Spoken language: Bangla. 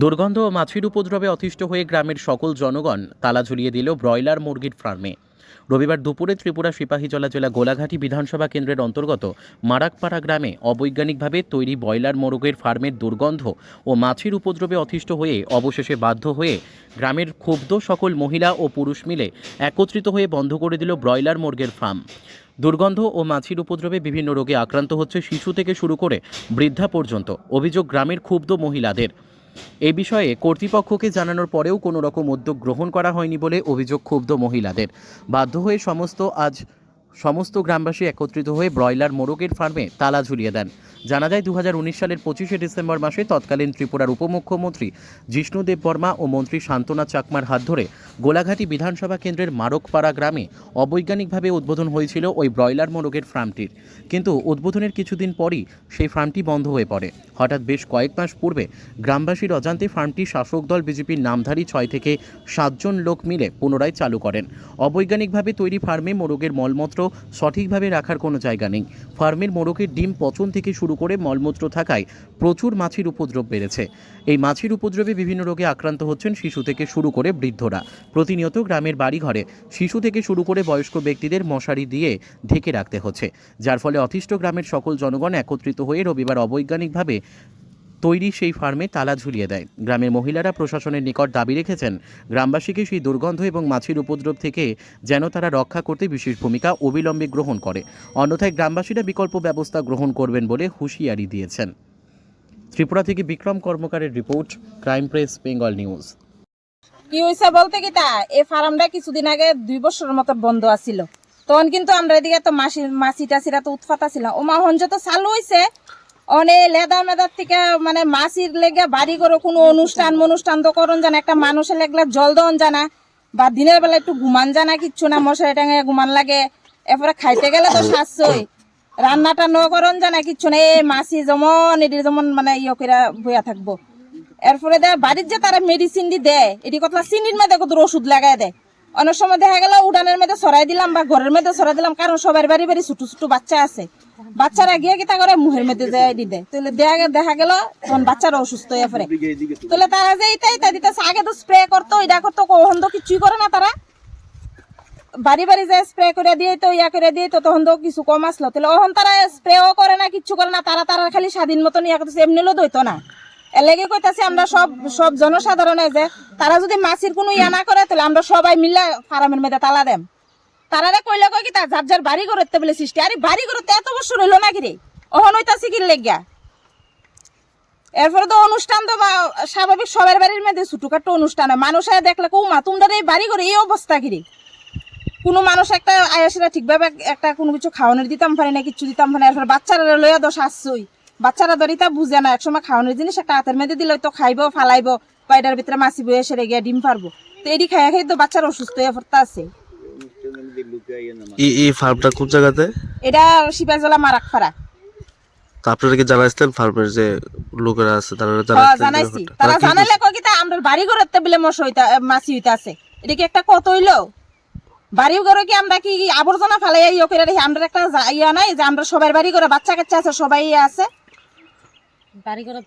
দুর্গন্ধ ও মাছির উপদ্রবে অতিষ্ঠ হয়ে গ্রামের সকল জনগণ তালা ঝুলিয়ে দিল ব্রয়লার মুরগির ফার্মে। রবিবার দুপুরে ত্রিপুরা সিপাহীজলা জেলা গোলাঘাটি বিধানসভা কেন্দ্রের অন্তর্গত মারাকপাড়া গ্রামে অবৈজ্ঞানিকভাবে তৈরি ব্রয়লার মুরগির ফার্মের দুর্গন্ধ ও মাছির উপদ্রবে অতিষ্ঠ হয়ে অবশেষে বাধ্য হয়ে গ্রামের ক্ষুব্ধ সকল মহিলা ও পুরুষ মিলে একত্রিত হয়ে বন্ধ করে দিল ব্রয়লার মুরগির ফার্ম। দুর্গন্ধ ও মাছির উপদ্রবে বিভিন্ন রোগে আক্রান্ত হচ্ছে শিশু থেকে শুরু করে বৃদ্ধা পর্যন্ত। অভিযোগ গ্রামের ক্ষুব্ধ মহিলাদের। এই বিষয়ে কর্তৃপক্ষকে জানানোর পরেও কোনো রকম উদ্যোগ গ্রহণ করা হয়নি বলে অভিযোগ ক্ষুব্ধ মহিলাদের। বাধ্য হয়ে সমস্ত গ্রামবাসী একত্রিত হয়ে ব্রয়লার মোরগের ফার্মে তালা ঝুলিয়ে দেন। জানা যায় 2019 সালের 25শে ডিসেম্বর মাসে তৎকালীন ত্রিপুরার উপমুখ্যমন্ত্রী জিষ্ণু দেববর্মা ও মন্ত্রী শান্তনা চাকমার হাত ধরে গোলাঘাটি বিধানসভা কেন্দ্রের মারকপাড়া গ্রামে অবৈজ্ঞানিকভাবে উদ্বোধন হয়েছিল ওই ব্রয়লার মোরগের ফার্মটির। কিন্তু উদ্বোধনের কিছুদিন পরই সেই ফার্মটি বন্ধ হয়ে পড়ে। হঠাৎ বেশ কয়েক মাস পূর্বে গ্রামবাসীর অজান্তে ফার্মটি শাসক দল বিজেপির নামধারী 6 থেকে 7 জন লোক মিলে পুনরায় চালু করেন। অবৈজ্ঞানিকভাবে তৈরি ফার্মে মোরগের মলমূত্র সঠিকভাবে রাখার কোনো জায়গা নেই। ফার্মের মোরগের ডিম পচন থেকে শুরু করে মলমূত্র থাকায় প্রচুর মাছির উপদ্রব বেড়েছে। এই মাছির উপদ্রবে বিভিন্ন রোগে আক্রান্ত হচ্ছেন শিশু থেকে শুরু করে বৃদ্ধরা। প্রতিনিয়ত গ্রামের বাড়িঘরে শিশু থেকে শুরু করে বয়স্ক ব্যক্তিদের মশারি দিয়ে ঢেকে রাখতে হচ্ছে, যার ফলে অতিষ্ঠ গ্রামের সকল জনগণ একত্রিত হয়ে রবিবার অবৈজ্ঞানিকভাবে তৈরি সেই ফার্মে তালা ঝুলিয়ে দেয়। গ্রামের মহিলারা প্রশাসনের নিকট দাবি রেখেছেন গ্রামবাসীকে সেই দুর্গন্ধ এবং মাছির উপদ্রব থেকে যেন তারা রক্ষা করতে বিশেষ ভূমিকা অবিলম্বে গ্রহণ করে, অন্যথায় গ্রামবাসীরা বিকল্প ব্যবস্থা গ্রহণ করবেন বলে হুঁশিয়ারি দিয়েছেন। ত্রিপুরা থেকে বিক্রম কর্মকারের report, crime press Bengal news. কি হয়েছে বলতে কি তা এই ফার্মটা কিছুদিন আগে 2 বছরের মতো বন্ধ আছিল, তখন কিন্তু আমরা এদিকে তো মাছি টাছিরা তো উৎপাত ছিল। ও মা হঞ্জ তো চালু হয়েছে অনেক লেদা মেদার থেকে, মানে মাছির লেগে বাড়ি করে কোনো অনুষ্ঠান তো করন জানা, একটা মানুষের লেগলা জল দন জানা, বা দিনের বেলা একটু ঘুমান জানা, কিচ্ছু না, মশারি টাঙে ঘুমান লাগে। এরপরে খাইতে গেলে তো শাসই, রান্নাটা ন করন জানা, কিচ্ছু না, এই মাছি যেমন মানে করে বইয়া থাকবো। এরপরে বাড়ির যে তারা মেডিসিন দি দেয়, এটি কথা চিনির মেয়েদে কত ওষুধ লাগাই দেয়। অনেক সময় দেখা গেল উড়ানের মেয়েদে ছড়াই দিলাম বা ঘরের মেয়েদে ছড়াই দিলাম, কারণ সবার বাড়ি বাড়ি ছোট ছোট বাচ্চা আছে, বাচ্চারা গিয়ে কিতা করে মুহের মেয়েদে যায় দি দেয়। তাহলে দেখা গেল তখন বাচ্চারা অসুস্থ হয়ে পড়ে। তাহলে তারা যে ইটা দিতেছে, আগে তো স্প্রে করতো, এটা করতো, কখন তো কিছুই করে না, তারা বাড়ি বাড়ি যায় স্প্রে করে দিয়ে তো করে দিয়ে তো তখন তো কিছু কম আসলো। তাহলে ওখান তারা স্প্রেও করে না, কিচ্ছু করে না, তারা খালি স্বাধীন মতন করতেছে, এমনি লো দইতো না। এলাকে কইতাছি আমরা সব জনসাধারণে যে তারা যদি মাছির কোনো না করে, তাহলে আমরা সবাই মিলে ফার্মের মেয়েদে তালা দেম। তারারে কইলে কই কি তা যার বাড়ি করতে বলে সৃষ্টি, আরে বাড়ি করতে এত বছর হইলো নাকি রে, অহন হইতাছি কি লেগা। এরপরে তো অনুষ্ঠান তো স্বাভাবিক সবার বাড়ির মেয়েদের ছোটখাটো অনুষ্ঠান হয়, মানুষ দেখলে কৌমা তোমরা এই বাড়ি করে এই অবস্থা কিরে। কোনো মানুষ একটা আয়াসীরা ঠিকভাবে একটা কোনো কিছু খাওয়ানোর দিতাম পারে না, কিচ্ছু দিতাম পারে না। এরপরে বাচ্চারা লইয়া দোষ আসছই, বাচ্চারা ধরিতা বুঝে না, একসময় খাওয়ানোর জিনিস একটা হাতের মেয়েদে দিলে তো খাইবো, ফালাইবো, পায়টার ভিতরে মাছি বয়ে এসে গিয়ে ডিম পারবো, তো এটি খাইয়া খাই তো বাচ্চারা অসুস্থ হয়ে পড়তে আছে। এই ফার্মটা কোন জায়গাতে? এটা সিপাহীজলা মারাকপাড়া। আপনারা কি জানাইছেন ফার্মের যে লোকেরা আছে তারা জানাইছি, তারা জানাইলে কই কি তা আমরা বাড়ি ঘরতে বলে মাছি হইতা আছে, এটা কি একটা কত হইলো? বাড়ি ঘরে কি আমরা কি আবর্জনা ফেলাই করে রেখে আমরা একটা নাই যে আমরা সবাই বাড়ি করে বাচ্চা কাচ্চা আছে সবাই আছে বাড়ি করে